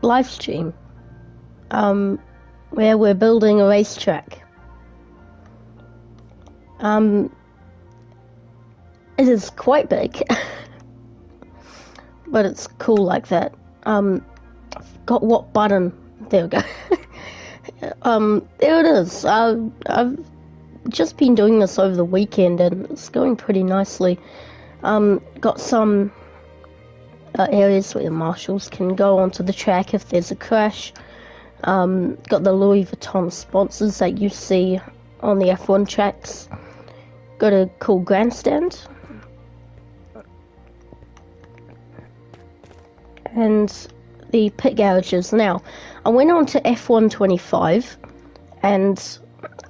live stream, where we're building a racetrack. It is quite big, but it's cool like that. Got what button? There we go. There it is. I've just been doing this over the weekend and it's going pretty nicely. Got some areas where the marshals can go onto the track if there's a crash. Got the Louis Vuitton sponsors that you see on the F1 tracks. Got a cool grandstand. And the pit garages. Now, I went on to F1 25 and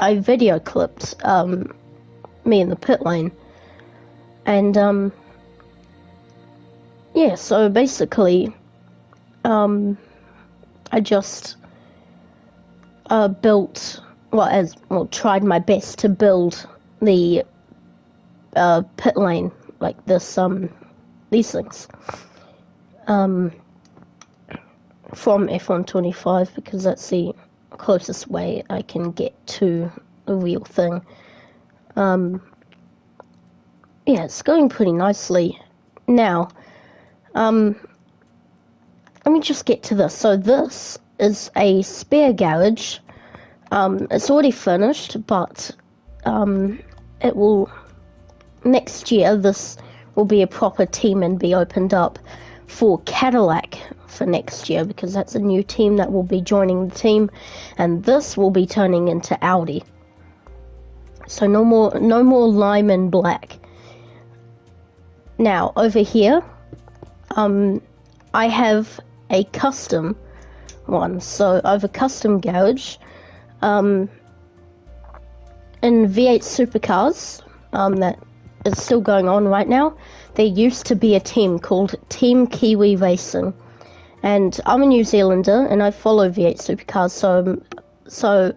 I video clipped me in the pit lane. And yeah, so basically I just tried my best to build the pit lane like this, these things from F1 25 because that's the closest way I can get to the real thing. Yeah, it's going pretty nicely. Now, let me just get to this. So this is a spare garage. It's already finished, but it will, next year, this will be a proper team and be opened up for Cadillac for next year, because that's a new team that will be joining the team, and this will be turning into Audi. So no more lime and black. Now over here, I have a custom one. So I have a custom garage in V8 Supercars that is still going on right now. There used to be a team called Team Kiwi Racing, and I'm a New Zealander and I follow V8 Supercars, so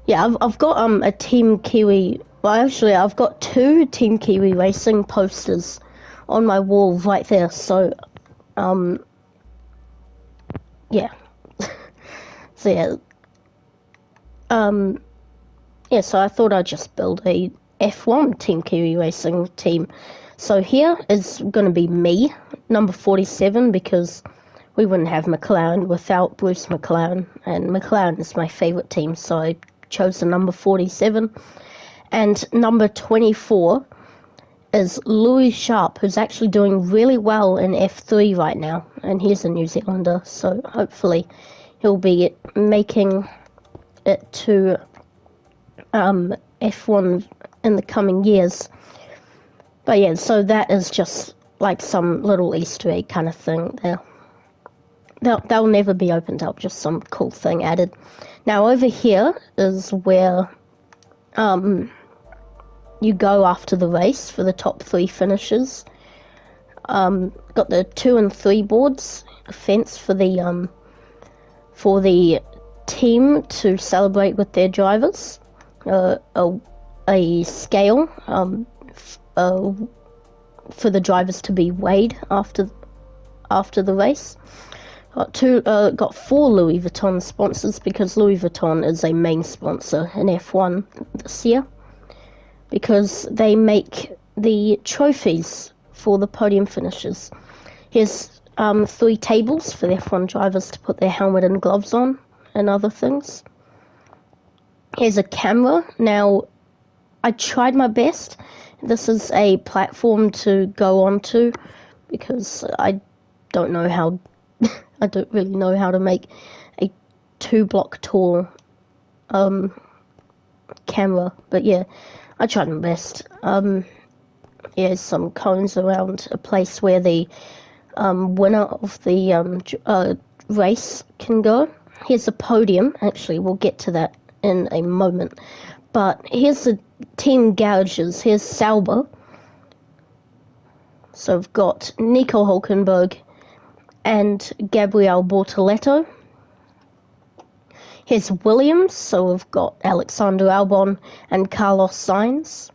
yeah, I've got a Team Kiwi. Well, actually, I've got 2 Team Kiwi Racing posters on my wall right there. So yeah, so yeah, yeah. So I thought I'd just build a F1 Team Kiwi Racing team. So here is going to be me, number 47, because we wouldn't have McLaren without Bruce McLaren, and McLaren is my favourite team, so I chose the number 47. And number 24 is Louis Sharp, who's actually doing really well in F3 right now, and he's a New Zealander, so hopefully he'll be making it to F1 in the coming years. But yeah, so that is just like some little Easter egg kind of thing there. They'll never be opened up, just some cool thing added. Now over here is where you go after the race for the top 3 finishers. Got the 2 and 3 boards, a fence for the team to celebrate with their drivers, a scale for the drivers to be weighed after the race. Got 4 Louis Vuitton sponsors, because Louis Vuitton is a main sponsor in F1 this year, because they make the trophies for the podium finishes. Here's 3 tables for the F1 drivers to put their helmet and gloves on and other things. Here's a camera. Now, I tried my best. This is a platform to go onto, because I don't know how I don't really know how to make a 2-block tall camera, but yeah, I tried my best. Here's some cones around a place where the winner of the race can go. Here's a podium. Actually, we'll get to that in a moment. But here's the team garages. Here's Sauber. So I've got Nico Hulkenberg and Gabriel Bortoleto. Here's Williams. So we've got Alexander Albon and Carlos Sainz.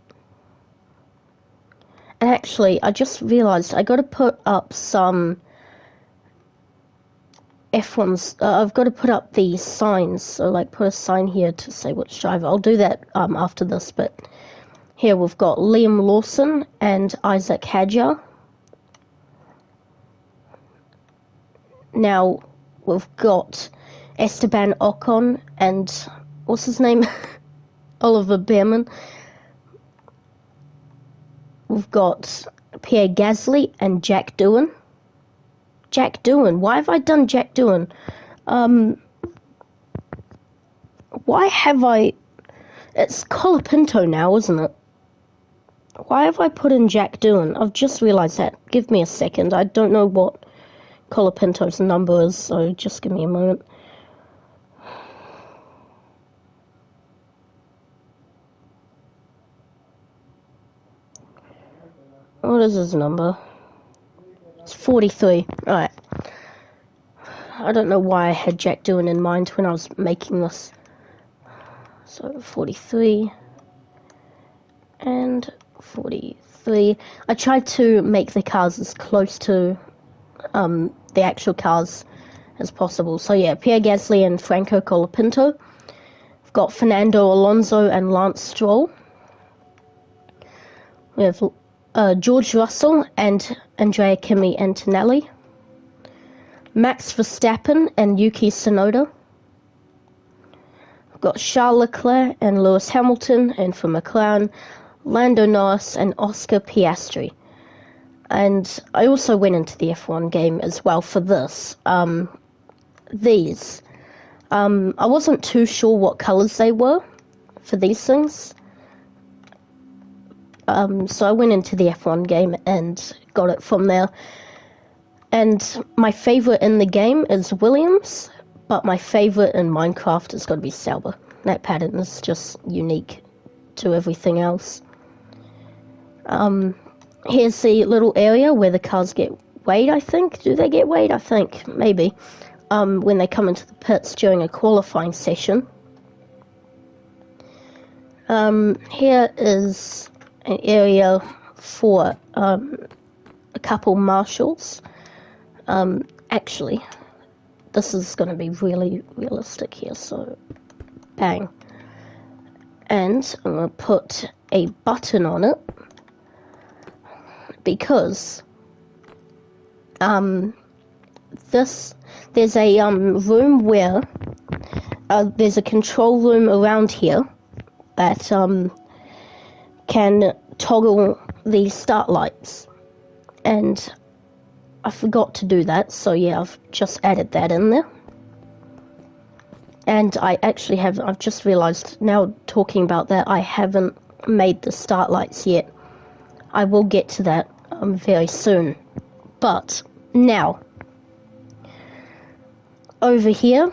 And actually, I just realised I got to put up some F1's, I've got to put up the signs, so like put a sign here to say which driver. I'll do that after this, but here we've got Liam Lawson and Isaac Hadjar. Now we've got Esteban Ocon and, what's his name? Oliver Behrman. We've got Pierre Gasly and Jack Doohan. Jack Doohan. Why have I done Jack Doohan? Why have I... It's Colapinto now, isn't it? Why have I put in Jack Doohan? I've just realised that. Give me a second. I don't know what Colapinto's number is, so just give me a moment. What is his number? It's 43. Alright. I don't know why I had Jack Doohan in mind when I was making this. So 43 and 43. I tried to make the cars as close to the actual cars as possible. So yeah, Pierre Gasly and Franco Colapinto. We've got Fernando Alonso and Lance Stroll. We have George Russell and Andrea Kimi Antonelli. Max Verstappen and Yuki Tsunoda. We've got Charles Leclerc and Lewis Hamilton, and for McLaren, Lando Norris and Oscar Piastri. And I also went into the F1 game as well for this. These. I wasn't too sure what colours they were for these things. So I went into the F1 game and got it from there. And my favourite in the game is Williams, but my favourite in Minecraft has got to be Sauber. That pattern is just unique to everything else. Here's the little area where the cars get weighed, I think. Do they get weighed? I think, maybe. When they come into the pits during a qualifying session. Here is an area for a couple marshals. Actually, this is going to be really realistic here, so bang. And I'm going to put a button on it because there's a room where there's a control room around here that can toggle the start lights, and I forgot to do that, so yeah, I've just added that in there. And I've just realised now talking about that, I haven't made the start lights yet. I will get to that very soon. But now, over here,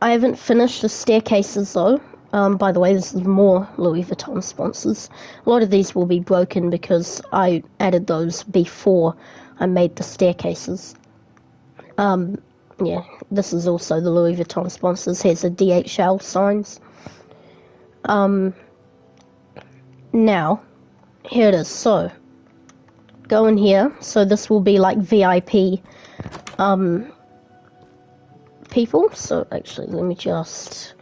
I haven't finished the staircases though. By the way, this is more Louis Vuitton sponsors. A lot of these will be broken because I added those before I made the staircases. Yeah, this is also the Louis Vuitton sponsors. Here's the DHL signs. Now, here it is. So, go in here. So this will be like VIP people. So actually, let me just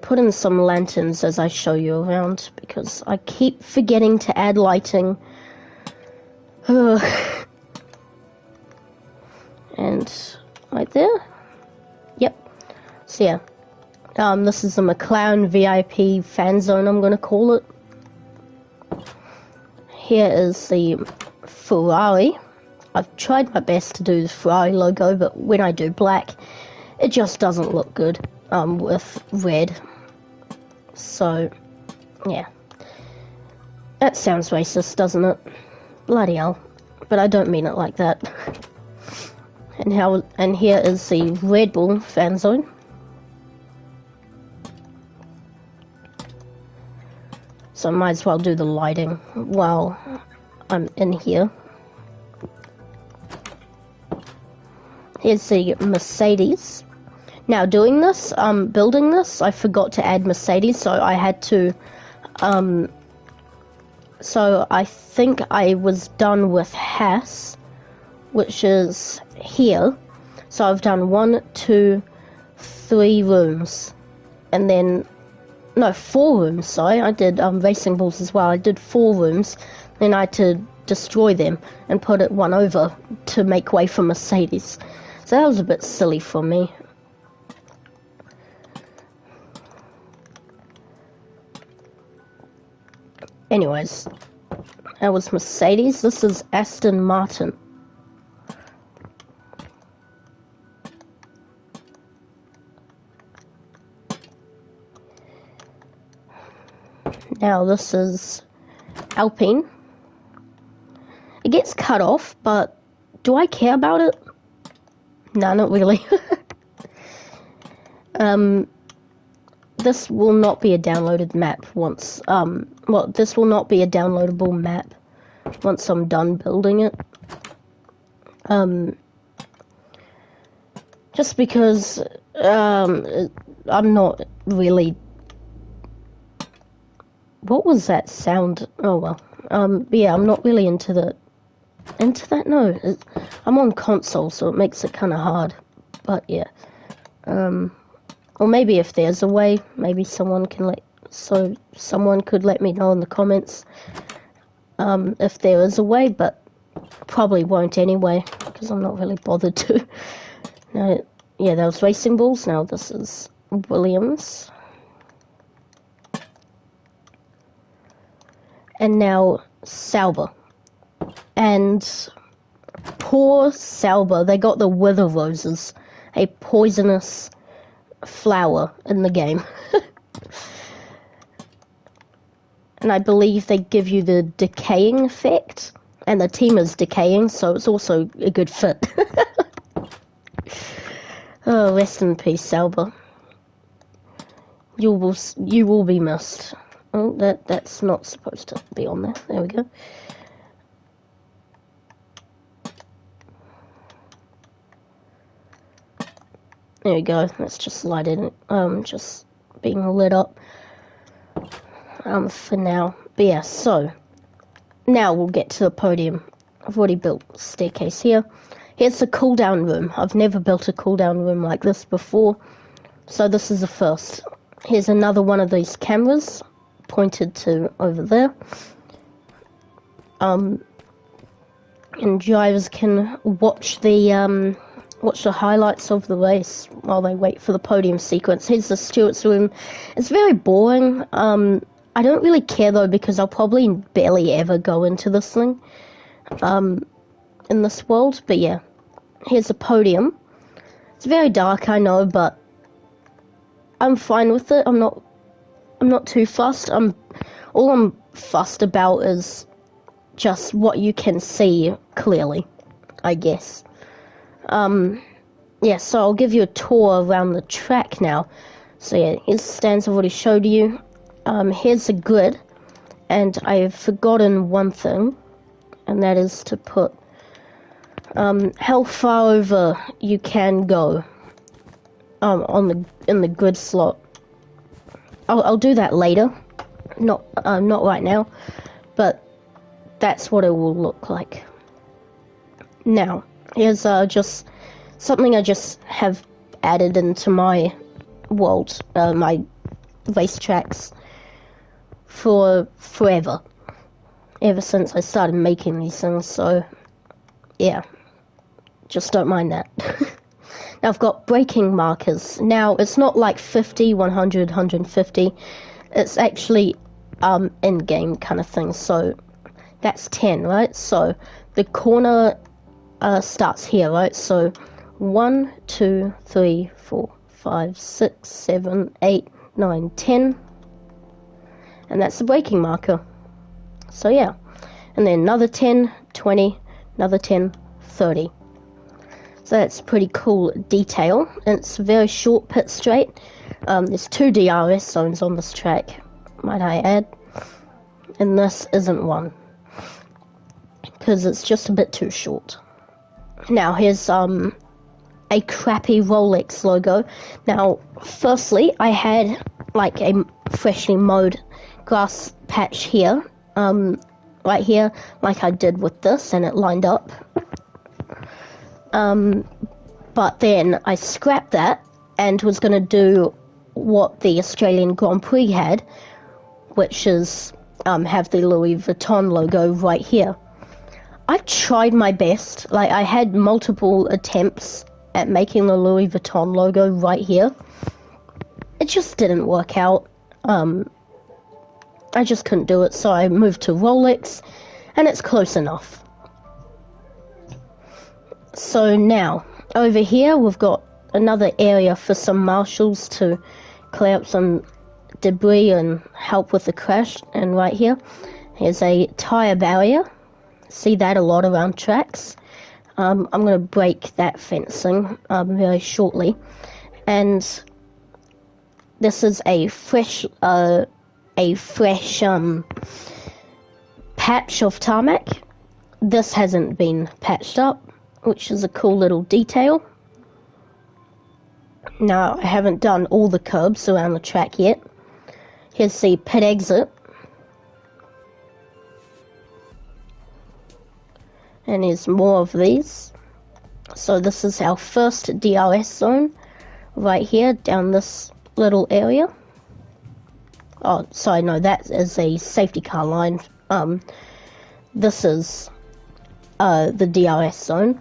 put in some lanterns as I show you around, because I keep forgetting to add lighting. And right there. Yep. So yeah. This is the McLaren VIP fan zone, I'm going to call it. Here is the Ferrari. I've tried my best to do the Ferrari logo, but when I do black, it just doesn't look good with red. So, yeah. That sounds racist, doesn't it? Bloody hell. But I don't mean it like that. And here is the Red Bull fan zone. So I might as well do the lighting while I'm in here. Here's the Mercedes. Now doing this, building this, I forgot to add Mercedes, so I had to, so I think I was done with Haas, which is here. So I've done 1, 2, 3 rooms, and then, no, 4 rooms, sorry. I did racing balls as well. I did 4 rooms, then I had to destroy them and put it one over to make way for Mercedes. So that was a bit silly for me. Anyways, that was Mercedes. This is Aston Martin. Now this is Alpine. It gets cut off, but do I care about it? No, not really. This will not be a downloaded map once, well, this will not be a downloadable map once I'm done building it. Just because, I'm not really... What was that sound? Oh well. Yeah, I'm not really into that. No. I'm on console, so it makes it kind of hard. But yeah. Or maybe if there's a way, maybe someone could let me know in the comments. If there is a way, but probably won't anyway, because I'm not really bothered to. Now, yeah, that was Racing Bulls. Now this is Williams. And now Sauber. And poor Sauber, they got the Wither Roses, a poisonous flower in the game. And I believe they give you the decaying effect, and the team is decaying, so it's also a good fit. Oh, rest in peace, Sauber. You will be missed. Oh, that's not supposed to be on there. There we go. There we go. Let's just light it. Just being lit up. For now. But yeah, so now we'll get to the podium. I've already built a staircase here. Here's the cooldown room. I've never built a cooldown room like this before, so this is the first. Here's another one of these cameras pointed to over there. And drivers can watch the highlights of the race while they wait for the podium sequence. Here's the stewards room. It's very boring. I don't really care though, because I'll probably barely ever go into this thing in this world. But yeah, here's the podium. It's very dark, I know, but I'm fine with it. I'm not too fussed. All I'm fussed about is just what you can see clearly, I guess. Yeah, so I'll give you a tour around the track now. So yeah, here's the stands I've already showed you. Here's the grid, and I've forgotten one thing, and that is to put how far over you can go in the grid slot. I'll do that later, not right now, but that's what it will look like. Now, here's just something I just have added into my world, my racetracks for forever, ever since I started making these things, so yeah, just don't mind that. Now I've got braking markers. Now it's not like 50, 100, 150, it's actually in-game kind of thing, so that's 10, right? So the corner starts here, right? So 1, 2, 3, 4, 5, 6, 7, 8, 9, 10, and that's the braking marker. So yeah, and then another 10, 20, another 10, 30. So that's pretty cool detail. And it's a very short pit straight. There's 2 DRS zones on this track, might I add, and this isn't one, because it's just a bit too short. Now here's a crappy Rolex logo. Now, firstly, I had like a freshly mowed grass patch here, right here, like I did with this, and it lined up. But then I scrapped that and was going to do what the Australian Grand Prix had, which is have the Louis Vuitton logo right here. I tried my best. Like, I had multiple attempts at making the Louis Vuitton logo right here. It just didn't work out. I just couldn't do it, so I moved to Rolex, and it's close enough. So now, over here, we've got another area for some marshals to clear up some debris and help with the crash. And right here, here's a tyre barrier. See that a lot around tracks. I'm going to break that fencing very shortly. And this is a fresh patch of tarmac. This hasn't been patched up, which is a cool little detail. Now, I haven't done all the curbs around the track yet. Here's the pit exit. And there's more of these. So this is our first DRS zone right here down this little area. Oh, sorry, no, that is a safety car line. This is the DRS zone,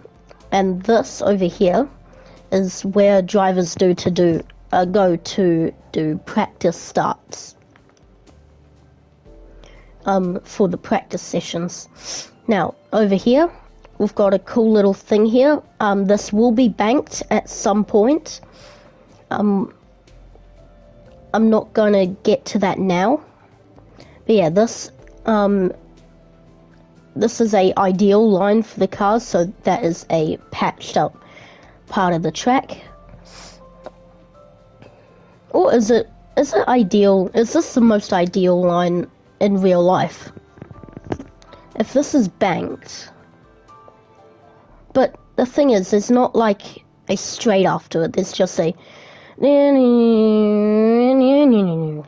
and this over here is where drivers go to do practice starts for the practice sessions. Now, over here, we've got a cool little thing here. This will be banked at some point. I'm not going to get to that now. But yeah, this is a ideal line for the cars, so that is a patched up part of the track. Or is it ideal? Is this the most ideal line in real life? If this is banked, but the thing is, there's not like a straight after it, there's just a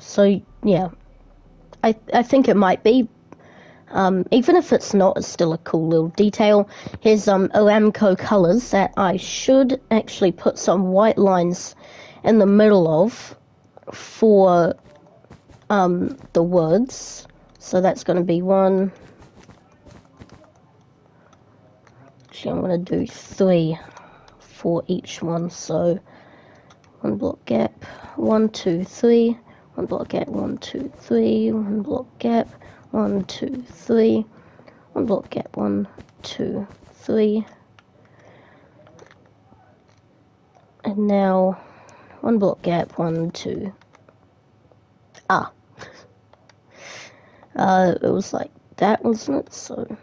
so yeah, I think it might be. Even if it's not, it's still a cool little detail. Here's Aramco colours that I should actually put some white lines in the middle of for the words. So that's going to be one. Actually, I'm going to do 3 for each one. So 1 block gap, 1, 2, 3. 1 block gap, 1, 2, 3. 1 block gap, 1, 2, 3. 1 block gap, 1, 2, 3. And now 1 block gap, 1, 2. It was like that, wasn't it? So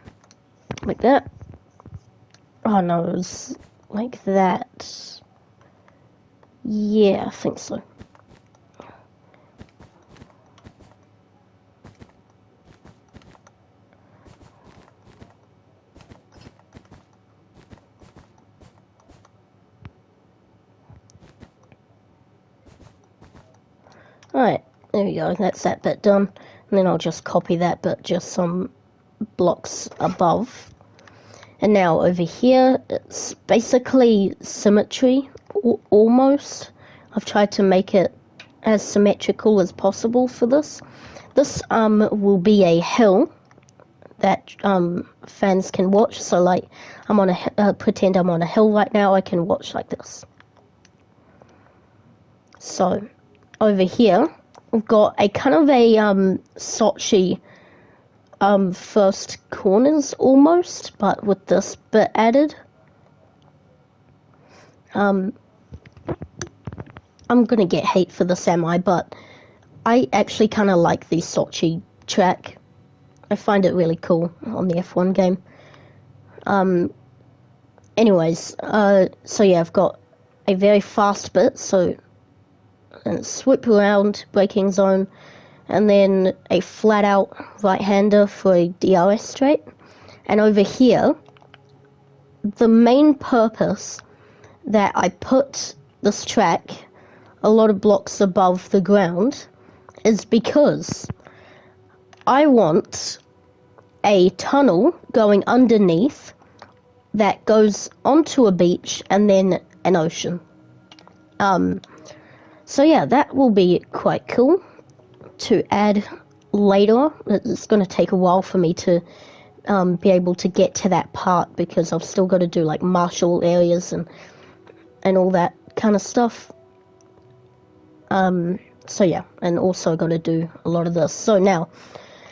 like that. Oh no, it was like that. Yeah, I think so. Alright, there we go, that's that bit done. And then I'll just copy that bit just some blocks above. And now over here, it's basically symmetry, almost. I've tried to make it as symmetrical as possible for this. This will be a hill that fans can watch. So like, I'm on a pretend I'm on a hill right now. I can watch like this. So over here, we've got a kind of a Sochi first corners almost, but with this bit added. I'm gonna get hate for this, am I? But I actually kind of like the Sochi track. I find it really cool on the F1 game. Anyways, so yeah, I've got a very fast bit, so swoop around braking zone, and then a flat out right-hander for a DRS straight. And over here, the main purpose that I put this track a lot of blocks above the ground is because I want a tunnel going underneath that goes onto a beach and then an ocean. So yeah, that will be quite cool to add later. It's going to take a while for me to be able to get to that part, because I've still got to do like marshal areas and all that kind of stuff. So yeah, and also got to do a lot of this. So now,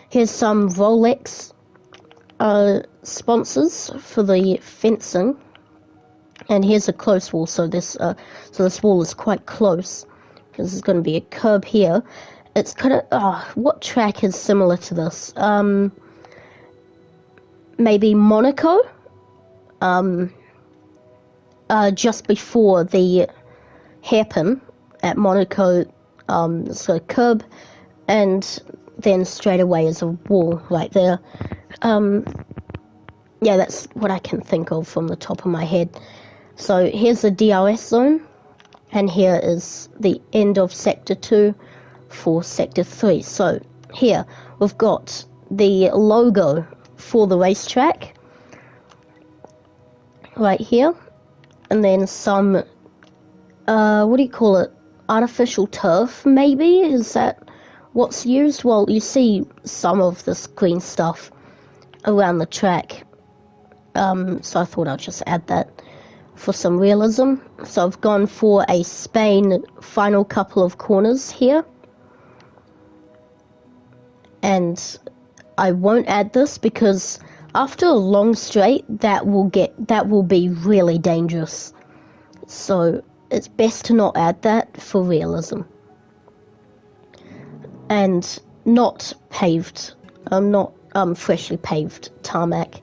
here's some Rolex sponsors for the fencing, and here's a close wall. So this wall is quite close, because there's going to be a curb here. It's kind of what track is similar to this? Maybe Monaco. Just before the hairpin at Monaco, so a curb, and then straight away is a wall right there. Yeah, that's what I can think of from the top of my head. So here's the DRS zone, and here is the end of Sector 2 for Sector 3. So here we've got the logo for the racetrack right here, and then some, what do you call it? Artificial turf, maybe? Is that what's used? Well, you see some of this green stuff around the track. So I thought I'd just add that for some realism. So I've gone for a Spain final couple of corners here. And I won't add this because after a long straight, that will be really dangerous. So it's best to not add that for realism. And not paved, not freshly paved tarmac,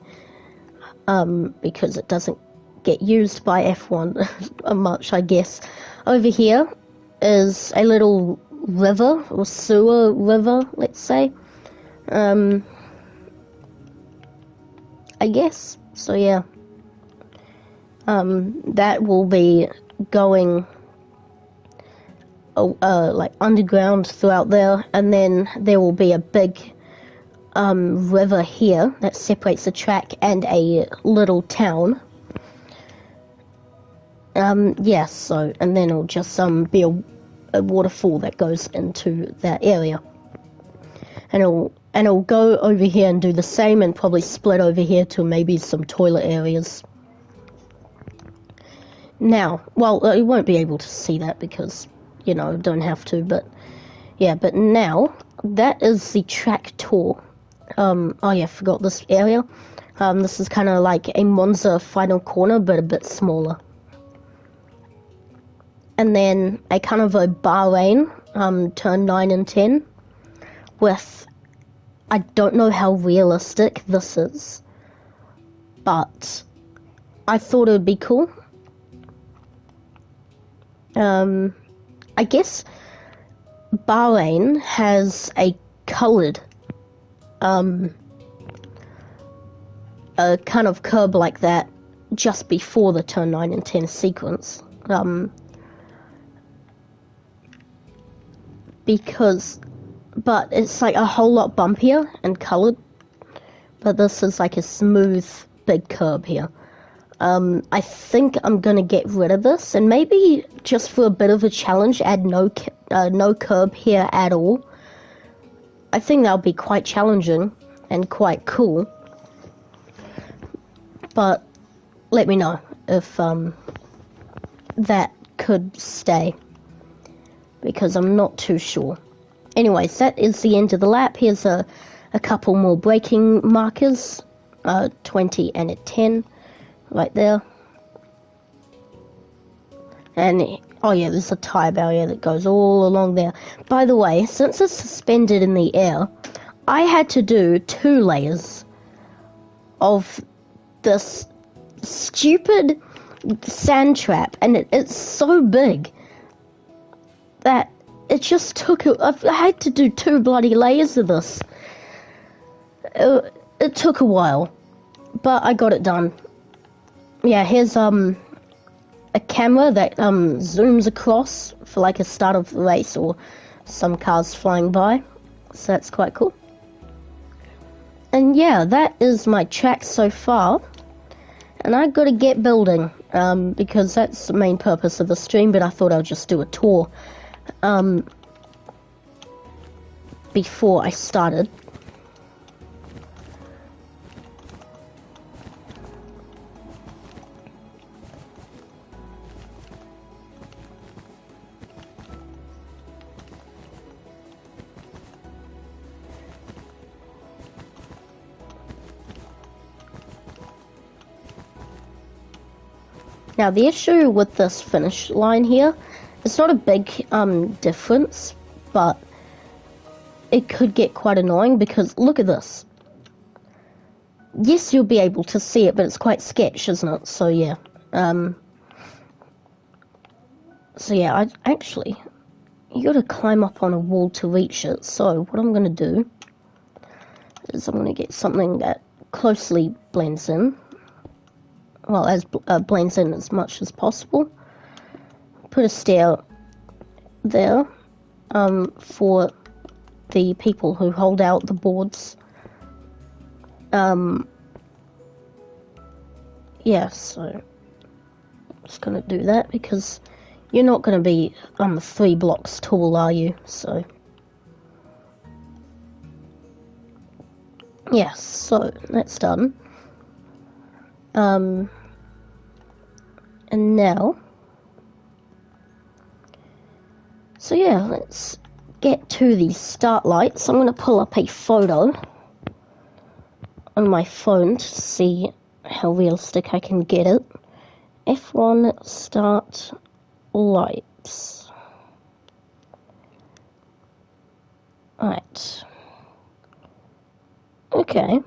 because it doesn't get used by F1 much, I guess. Over here is a little river, or sewer river, let's say. I guess. So yeah. That will be going like underground throughout there, and then there will be a big river here that separates the track and a little town. Yeah, so, and then it'll just be a waterfall that goes into that area, and it'll go over here and do the same, and probably split over here to maybe some toilet areas. Now, well, you won't be able to see that because, you know, don't have to, but yeah, but now, that is the track tour. Oh yeah, forgot this area. This is kind of like a Monza final corner, but a bit smaller. And then a kind of a Bahrain, turn 9 and 10, with, I don't know how realistic this is, but I thought it would be cool. I guess Bahrain has a coloured a kind of curb like that just before the turn 9 and 10 sequence, but it's like a whole lot bumpier and coloured, but this is like a smooth big curb here. I think I'm gonna get rid of this, and maybe just for a bit of a challenge, add no curb here at all. I think that'll be quite challenging and quite cool. But let me know if that could stay, because I'm not too sure. Anyways, that is the end of the lap. Here's a couple more braking markers, 20 and a 10. Right there. And, oh yeah, there's a tyre barrier that goes all along there. By the way, since it's suspended in the air, I had to do 2 layers of this stupid sand trap, and it's so big that it just took, I had to do 2 bloody layers of this. It took a while, but I got it done. Yeah, here's a camera that zooms across for like a start of the race or some cars flying by, so that's quite cool. And yeah, that is my track so far, and I've got to get building. because that's the main purpose of the stream, but I thought I'd just do a tour before I started. Now the issue with this finish line here, it's not a big difference, but it could get quite annoying because look at this. Yes, you'll be able to see it, but it's quite sketch, isn't it? So yeah. I actually, you gotta climb up on a wall to reach it. So what I'm gonna do is I'm gonna get something that closely blends in. Well, as blends in as much as possible. Put a stair there for the people who hold out the boards. Yeah, so I'm just gonna do that because you're not gonna be 3 blocks tall, are you? So yes, so that's done. And now, so yeah, let's get to the start lights. I'm going to pull up a photo on my phone to see how realistic I can get it. F1 start lights. Right. Okay.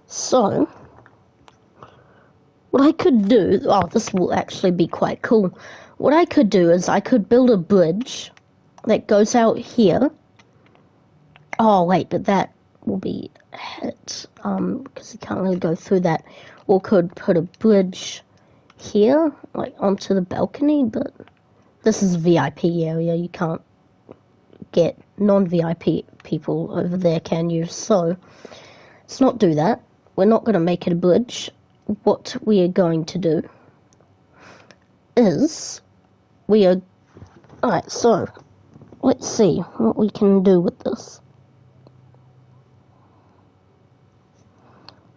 So, what I could do, this will actually be quite cool. What I could do is I could build a bridge that goes out here. Oh wait, but that will be hit, because you can't really go through that. Or could put a bridge here, like onto the balcony, but this is a VIP area, you can't get non-VIP people over there, can you? So, let's not do that. We're not going to make it a bridge. What we are going to do is alright, so let's see what we can do with this.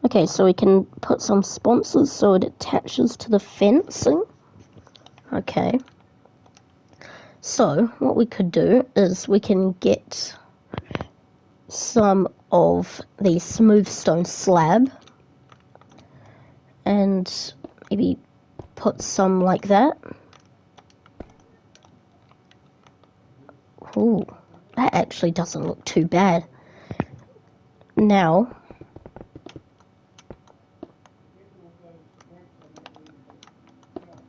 Okay, so we can put some sponsors so it attaches to the fencing. Okay. So what we could do is we can get some of the smooth stone slab and maybe put some like that. Ooh, that actually doesn't look too bad. Now,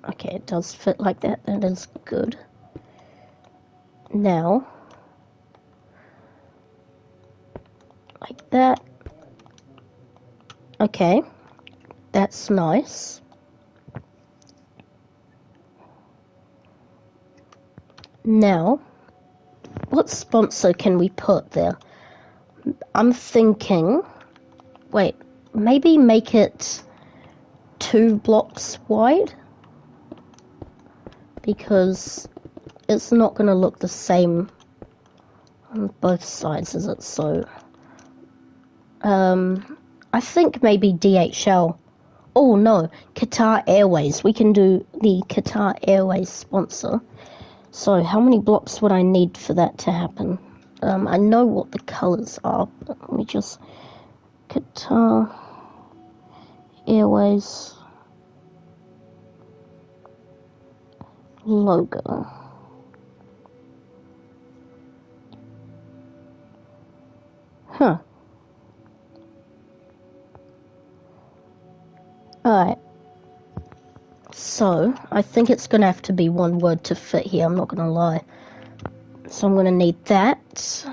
okay, it does fit like that. That is good. Now, like that. Okay, that's nice. Now, what sponsor can we put there? I'm thinking, wait, maybe make it 2 blocks wide, because it's not going to look the same on both sides, is it? So, I think maybe DHL. Oh no, Qatar Airways. We can do the Qatar Airways sponsor. So how many blocks would I need for that to happen? I know what the colours are, but let me just... Qatar Airways logo. Huh. Alright. So, I think it's going to have to be one word to fit here, I'm not going to lie. So I'm going to need that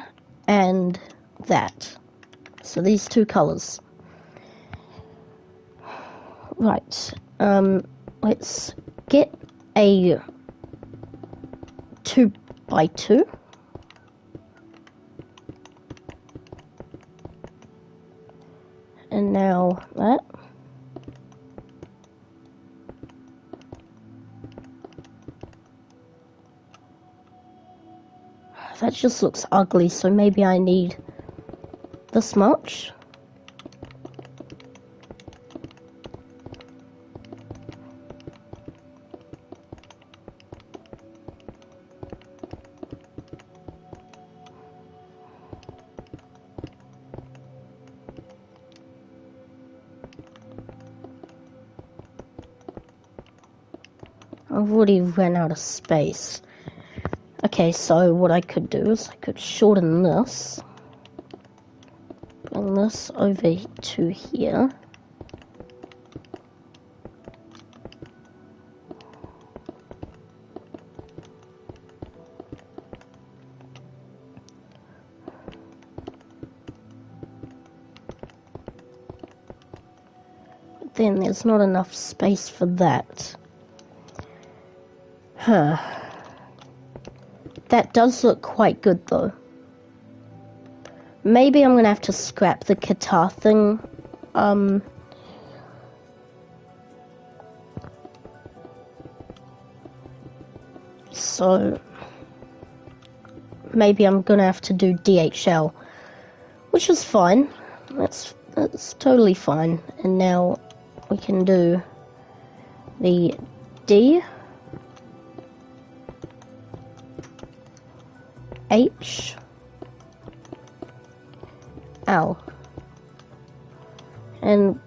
and that. So these 2 colours. Right. Let's get a 2x2. And now that. that just looks ugly, so maybe I need this much. I've already ran out of space. Okay, so what I could do is I could shorten this. Bring this over to here. But then there's not enough space for that. Huh. That does look quite good though. Maybe I'm gonna have to scrap the guitar thing. So maybe I'm gonna have to do DHL, which is fine. That's totally fine. And now we can do the D, H, L, and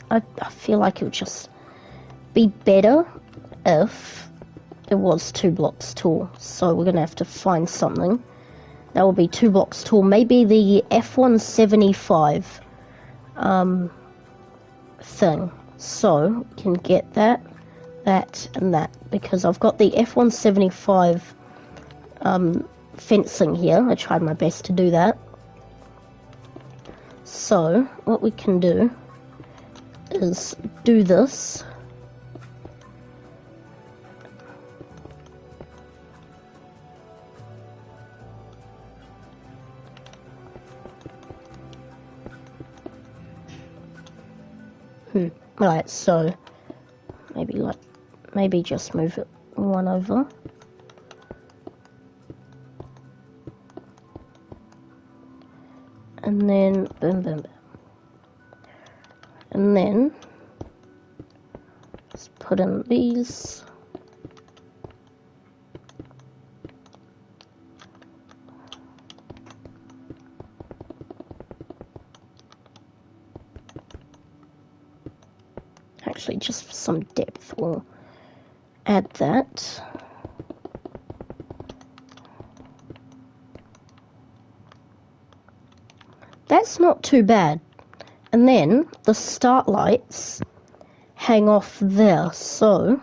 I feel like it would just be better if it was 2 blocks tall. So we're gonna have to find something that will be 2 blocks tall. Maybe the F175 thing. So we can get that, and that, because I've got the F175 fencing here. I tried my best to do that. So what we can do is do this. Right, so maybe just move it one over. And then boom, boom, boom. And then let's put in these. Actually, just for some depth, we'll add that. That's not too bad. And then the start lights hang off there, so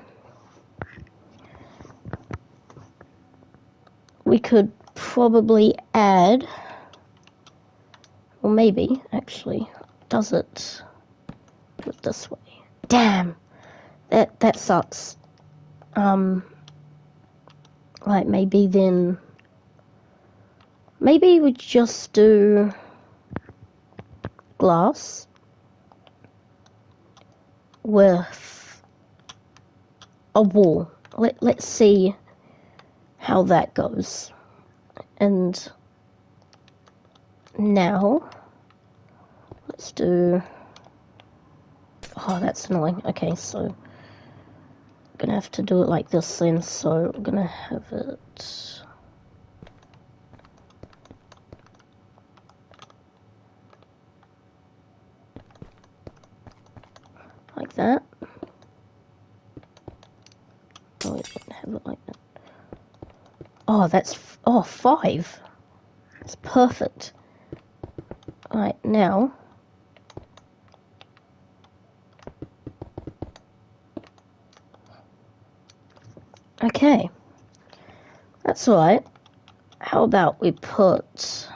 we could probably add, or maybe actually, does it do it this way? Damn, that sucks. Like maybe we just do glass with a wall. Let's see how that goes. And now let's do, oh, that's annoying. Okay, so I'm gonna have to do it like this then. So I'm gonna have it like that. Oh, we don't have it like that. Oh, that's 5. That's perfect. Right, now okay, that's alright. How about we put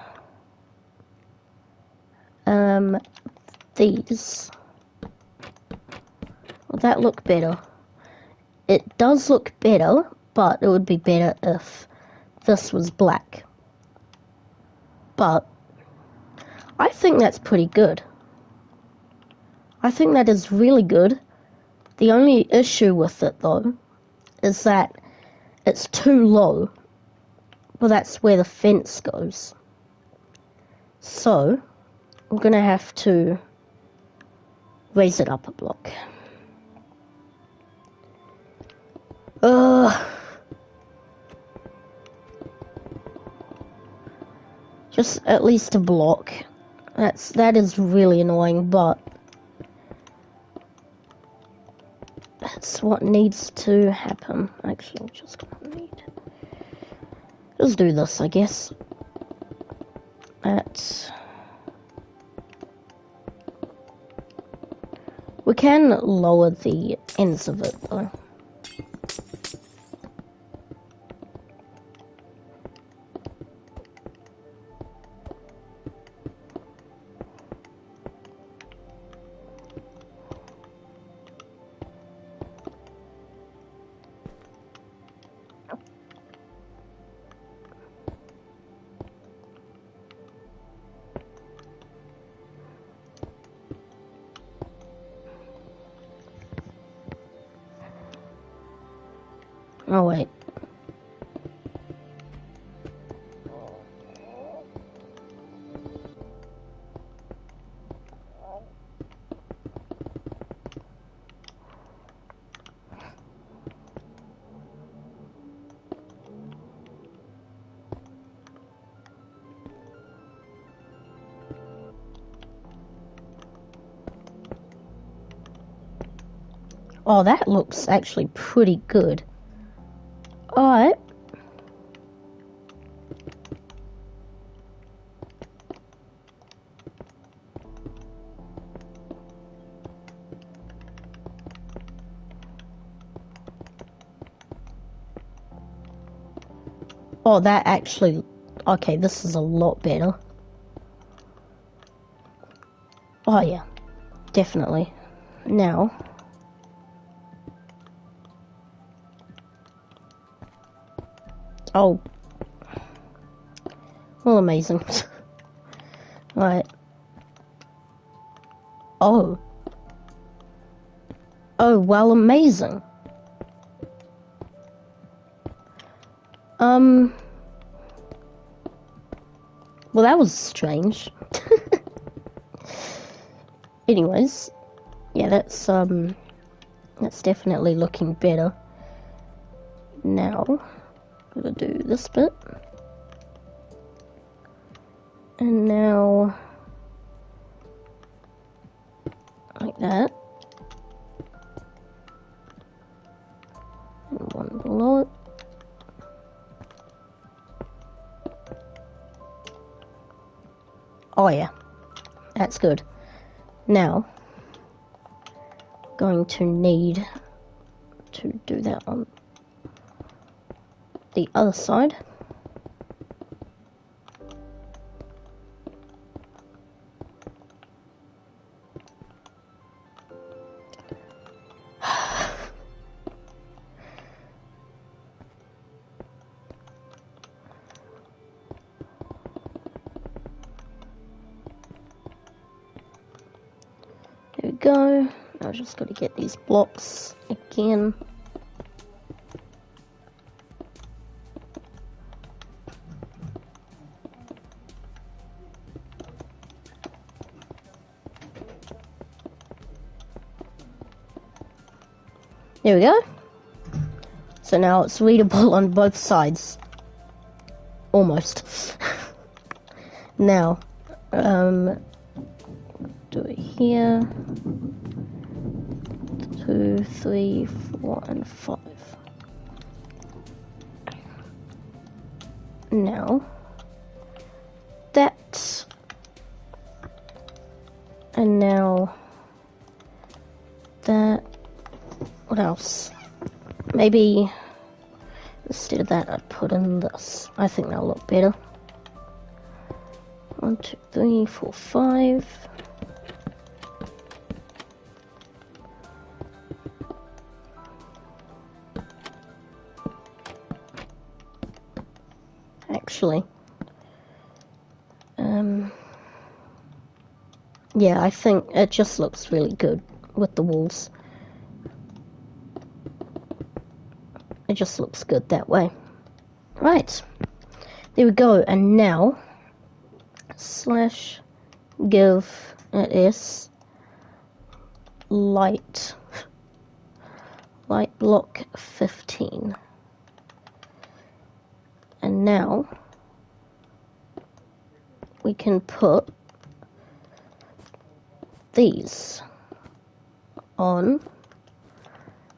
these? Will that look better? It does look better, but it would be better if this was black. But I think that's pretty good. I think that is really good. The only issue with it though is that it's too low Well, that's where the fence goes. So, we're going to have to raise it up a block. Just at least a block. That is really annoying, but that's what needs to happen. Actually, just gonna need. Just do this, I guess. We can lower the ends of it though. Oh wait. Oh, that looks actually pretty good. Alright. Oh, that actually... Okay, this is a lot better. Oh yeah, definitely. Now... Oh. Well, amazing. Right. Oh. Oh, well, amazing. Well, that was strange. Anyways, yeah, that's definitely looking better. Now, I'm gonna do this bit. And now, like that. And one below it. Oh yeah, that's good. Now, going to need to do that on the other side. There we go. I've just got to get these blocks again. There we go. So now it's readable on both sides. Almost. Now, do it here. 2, 3, 4, and 5. Now, that. And now, that. What else? Maybe instead of that, I'd put in this. I think that'll look better. 1, 2, 3, 4, 5. Actually, yeah, I think it just looks really good with the walls. It just looks good that way. Right. There we go. And now slash give s light block 15. And now we can put these on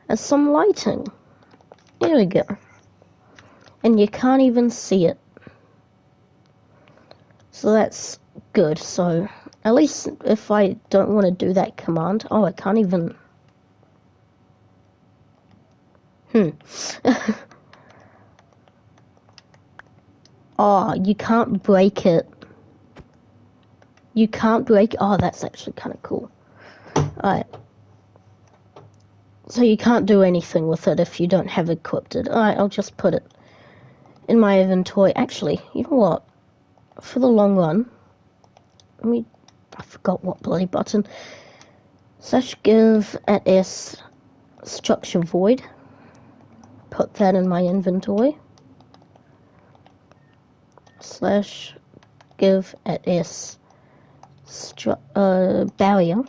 as some lighting. There we go. And you can't even see it. So that's good. So at least if I don't want to do that command, I can't even. Oh, you can't break it. You can't break. Oh, that's actually kind of cool. Alright. So you can't do anything with it if you don't have equipped it. Alright, I'll just put it in my inventory. Actually, you know what? For the long run, I forgot what bloody button. Slash give at s structure void. Put that in my inventory. Slash give at s barrier.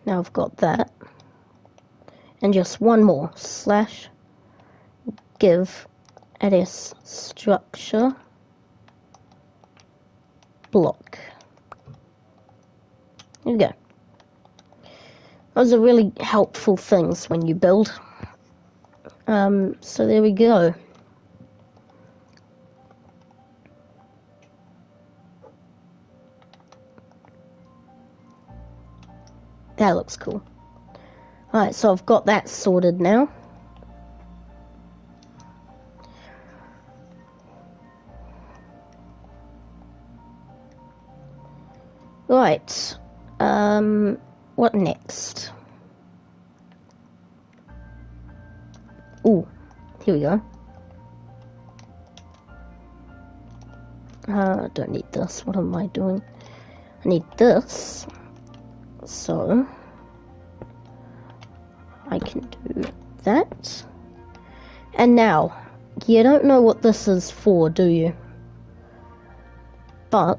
Now I've got that. And just one more. Slash give at s structure block. There we go. Those are really helpful things when you build. So there we go. That looks cool. Alright, so I've got that sorted now. Right. What next? Ooh, here we go. I don't need this. What am I doing? I need this. So I can do that. And now, you don't know what this is for, do you? But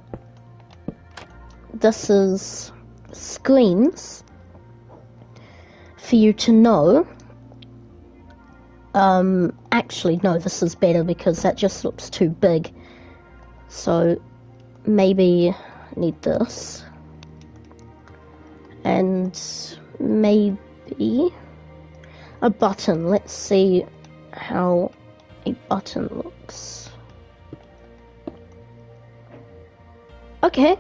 this is screens for you to know. Actually, no, this is better because that just looks too big. So maybe I need this. And maybe a button. Let's see how a button looks. Okay.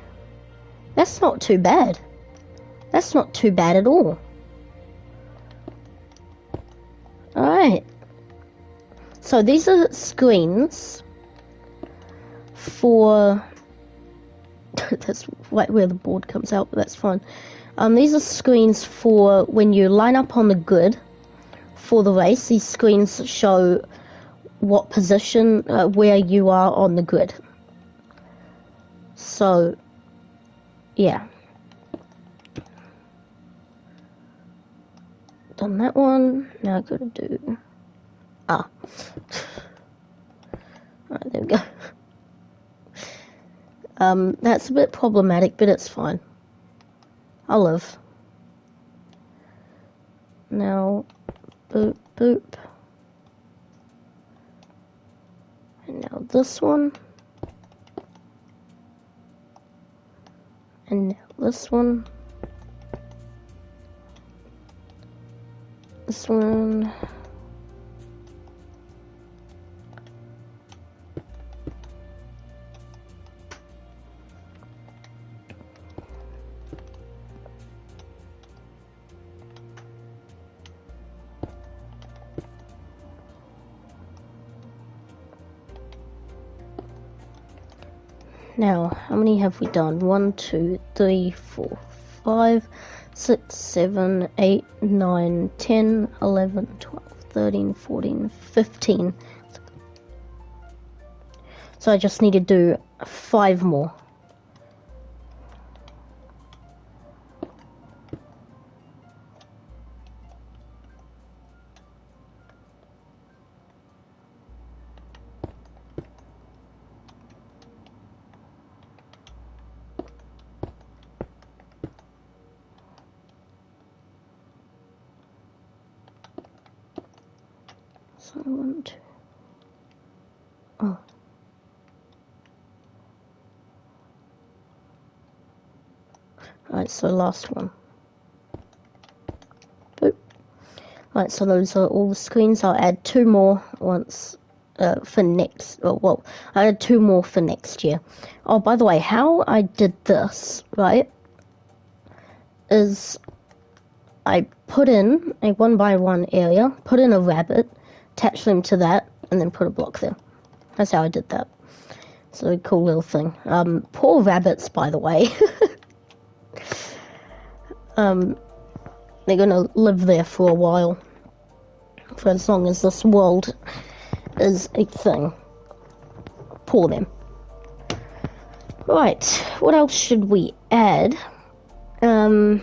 That's not too bad. That's not too bad at all. Alright. So these are screens for... that's right where the board comes out, but that's fine. These are screens for when you line up on the grid for the race. These screens show what position, where you are on the grid. So, yeah. Done that one. Now I've got to do... Alright, there we go. That's a bit problematic, but it's fine. I'll live. Now, boop, boop. And now this one. And now this one. This one. Now, how many have we done? 1, 2, 3, 4, 5, 6, 7, 8, 9, 10, 11, 12, 13, 14, 15. So I just need to do 5 more. So one, two. Oh. Alright, so last one. Boop. Right, so those are all the screens. I'll add 2 more once for next. Well, I had 2 more for next year. Oh, by the way, how I did this, right, is I put in a 1x1 area, put in a rabbit, attach them to that, and then put a block there. That's how I did that. So a cool little thing. Poor rabbits, by the way. They're gonna live there for a while. For as long as this world is a thing. Poor them. Right, what else should we add? Put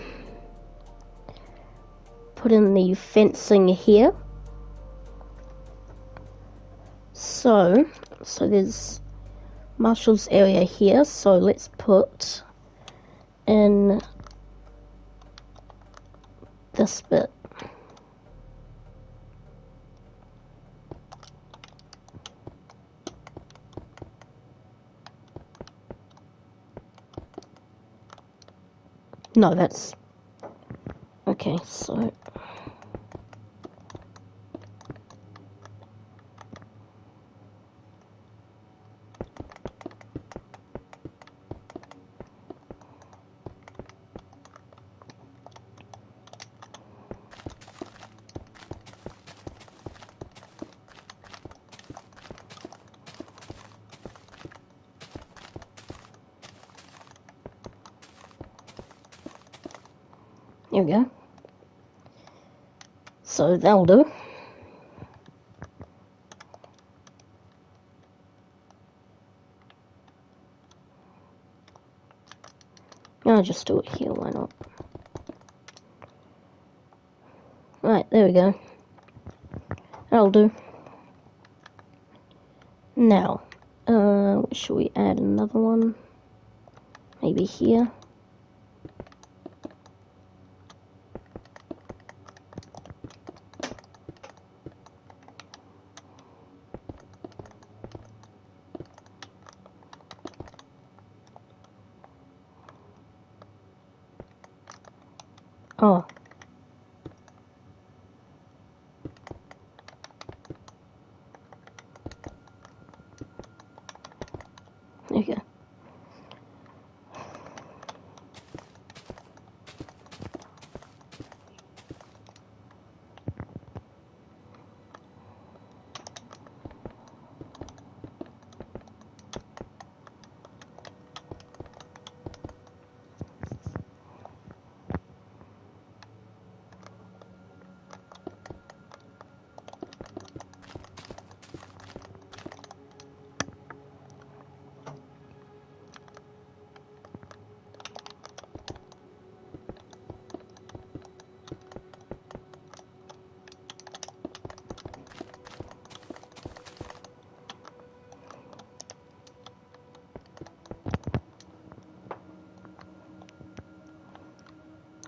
in the fencing here. So there's Marshall's area here, so let's put in this bit. No, that's okay, so there we go. So that'll do. I'll just do it here, why not? Right, there we go. That'll do. Now, should we add another one? Maybe here. Oh. There you go.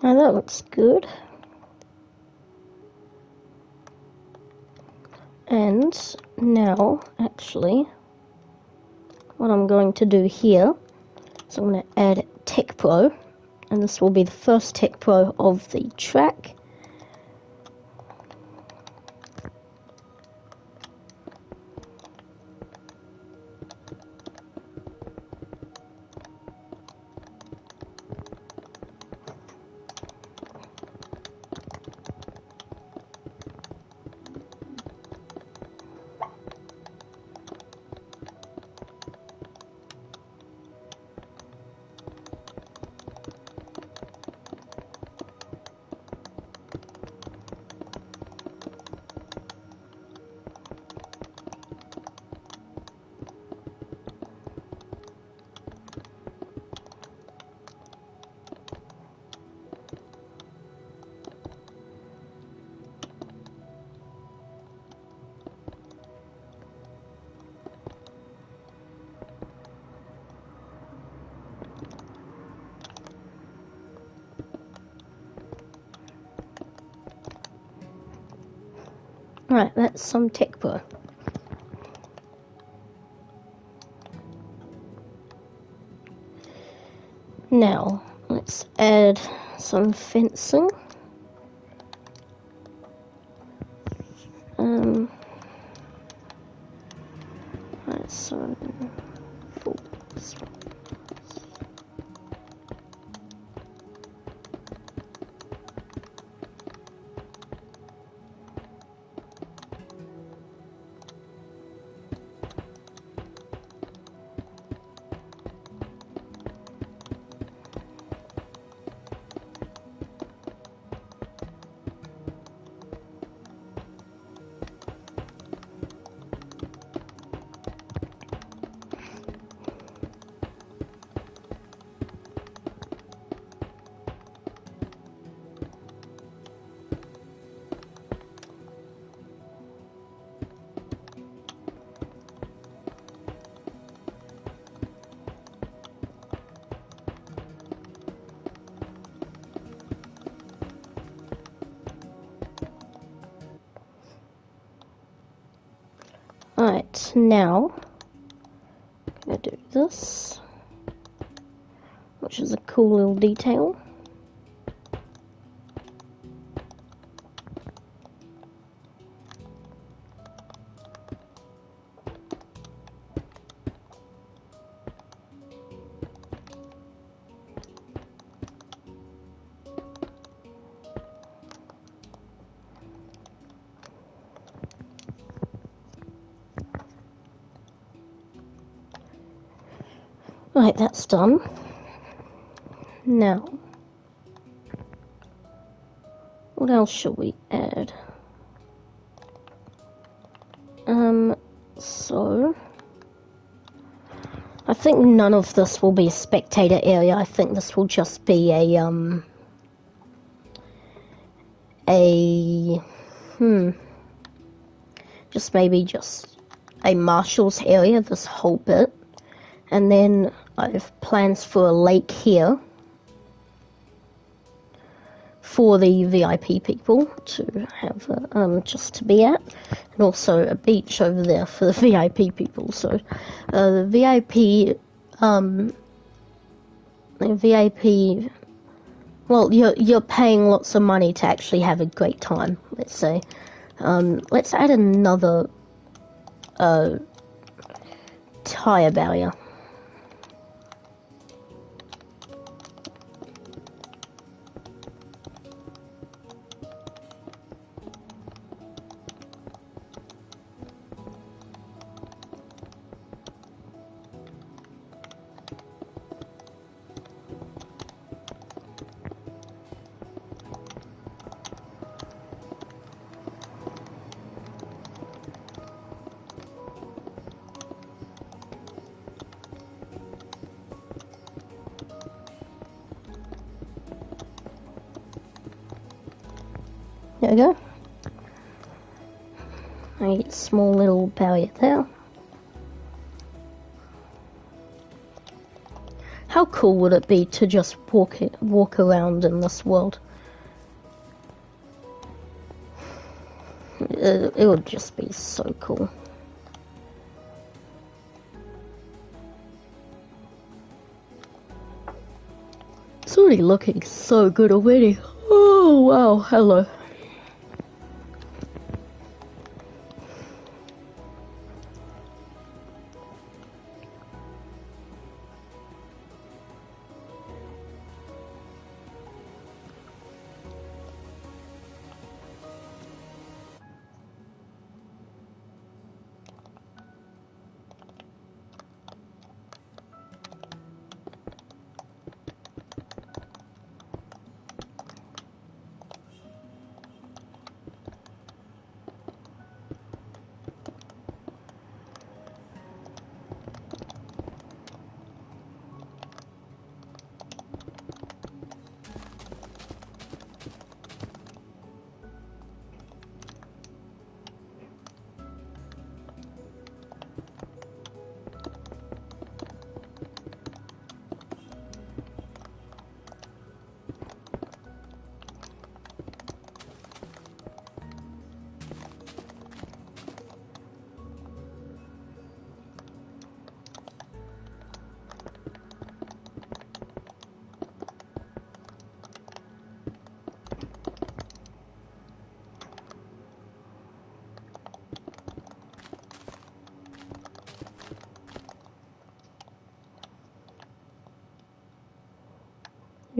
Now that looks good. And now, actually, what I'm going to do here is I'm going to add Tech Pro, and this will be the first Tech Pro of the track. Right, that's some tech bro. Now, let's add some fencing. Right, so... Right, now I'm going to do this, which is a cool little detail. Right, that's done. Now, what else should we add? So I think none of this will be a spectator area. I think this will just be just a marshal's area, this whole bit. And then I have plans for a lake here for the VIP people to have just to be at, and also a beach over there for the VIP people. So the VIP, well, you're paying lots of money to actually have a great time. Let's say, let's add another tire barrier. There we go. I get a small little barrier there. How cool would it be to just walk around in this world? It would just be so cool. It's already looking so good already. Oh wow, hello.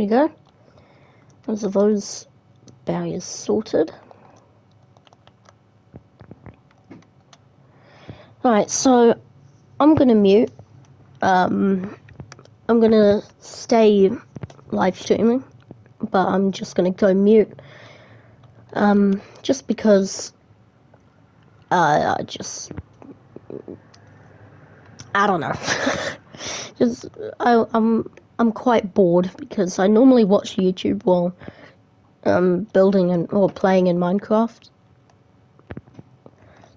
you go. Those barriers sorted. Alright, so I'm gonna mute. I'm gonna stay live streaming, but I'm just gonna go mute. Just because I don't know. just I'm quite bored because I normally watch YouTube while building or playing in Minecraft.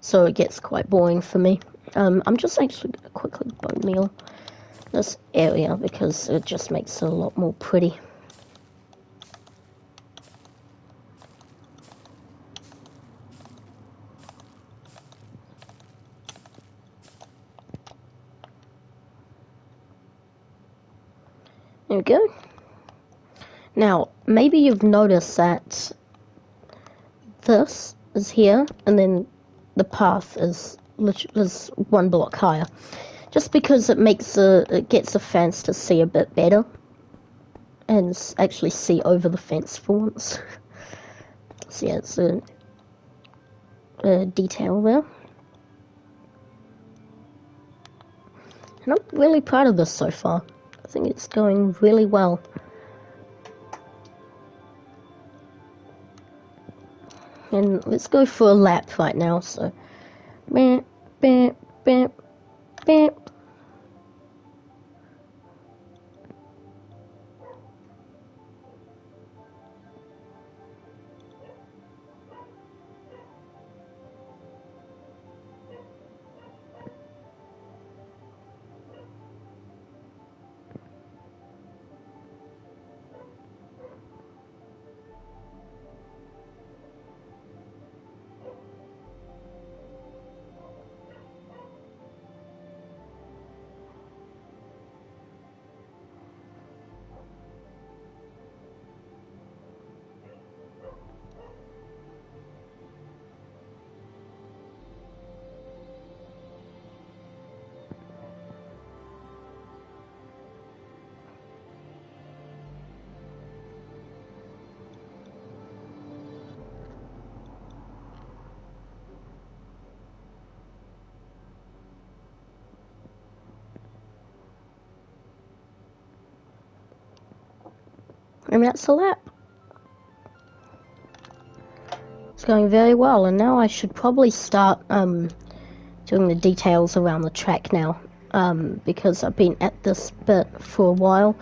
So it gets quite boring for me. I'm just actually gonna quickly bone meal this area because it just makes it a lot more pretty. There we go. Now, maybe you've noticed that this is here, and then the path is one block higher. Just because it gets the fence to see a bit better, and actually see over the fence for once. So yeah, it's a detail there. And I'm really proud of this so far. I think it's going really well. And let's go for a lap right now, so... Beep, beep, beep, beep. And that's a lap. It's going very well, and now I should probably start doing the details around the track now, because I've been at this bit for a while,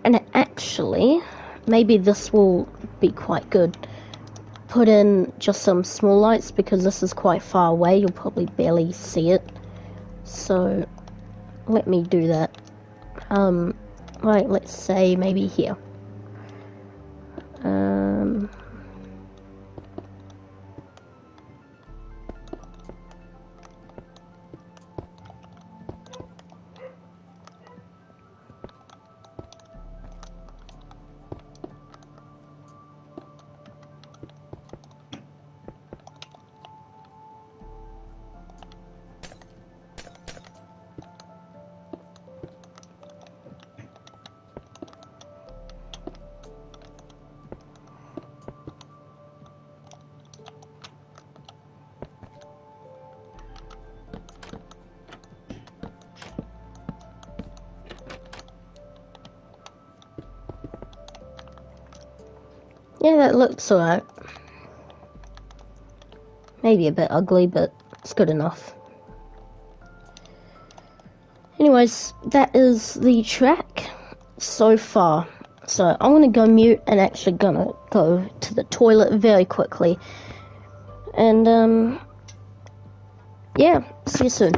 and actually, maybe this will be quite good. Put in just some small lights, because this is quite far away, you'll probably barely see it, so let me do that. Right, let's say maybe here. Yeah, that looks alright. Maybe a bit ugly, but it's good enough. Anyways, that is the track so far. So I'm gonna go mute and actually gonna go to the toilet very quickly. And yeah, see you soon.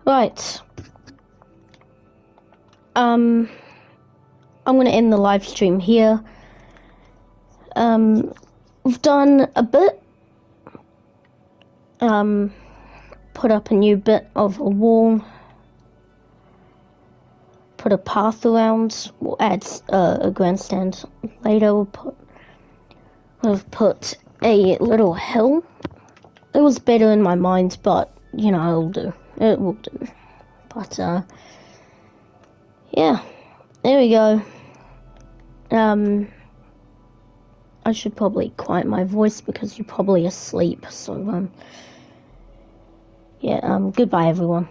Right. I'm gonna end the live stream here. We've done a bit. Put up a new bit of a wall. Put a path around. We'll add a grandstand later. We've put a little hill. It was better in my mind, but you know, it'll do. It will do. But yeah, there we go. I should probably quiet my voice because you're probably asleep. So yeah, goodbye everyone.